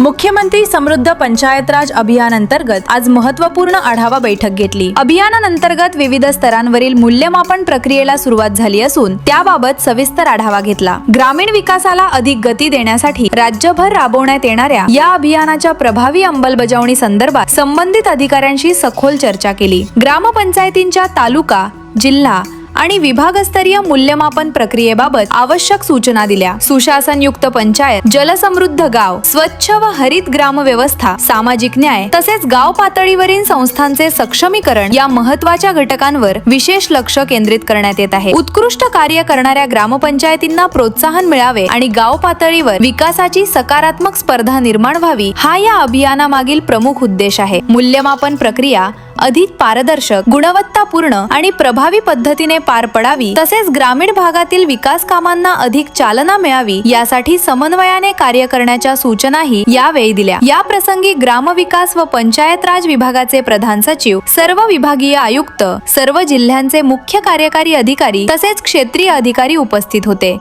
मुख्यमंत्री समृद्ध पंचायत राज अभियान अंतर्गत आज महत्त्वपूर्ण आढावा बैठक घेतली। अभियानांतर्गत विविध स्तरांवरील मूल्यमापन प्रक्रियेला सुरुवात झाली असून त्याबाबत सविस्तर आढावा घेतला। ग्रामीण विकासाला अधिक गती देण्यासाठी राज्यभर राबवण्यात येणाऱ्या या अभियानाच्या प्रभावी अंमलबजावणी संदर्भात संबंधित अधिकाऱ्यांशी सखोल चर्चा केली। ग्रामपंचायतींच्या तालुका, जिल्हा आणि विभागस्तरीय मूल्यमापन प्रक्रियेबाबत आवश्यक सूचना दिल्या। सुशासनयुक्त पंचायत, जलसमृद्ध गाव, स्वच्छ व हरित ग्राम व्यवस्था, सामाजिक न्याय तसेच गाव पातळीवरील संस्थांचे सक्षमीकरण या महत्त्वाच्या घटकांवर विशेष लक्ष केंद्रित करण्यात येत आहे। उत्कृष्ट कार्य करणाऱ्या ग्रामपंचायतींना प्रोत्साहन मिळावे आणि गाव पातळीवर विकासाची सकारात्मक स्पर्धा निर्माण व्हावी हा या अभियानामागील प्रमुख उद्देश आहे। मूल्यमापन प्रक्रिया अधिक पारदर्शक, गुणवत्तापूर्ण आणि प्रभावी पद्धतीने पार पडावी तसेच ग्रामीण भागातील विकास कामांना अधिक चालना मिळावी यासाठी समन्वयाने कार्य करण्याच्या सूचनाही यावेळी दिल्या। या प्रसंगी ग्रामविकास व पंचायत राज विभागाचे प्रधान सचिव, सर्व विभागीय आयुक्त, सर्व जिल्ह्यांचे मुख्य कार्यकारी अधिकारी तसेच क्षेत्रीय अधिकारी उपस्थित होते।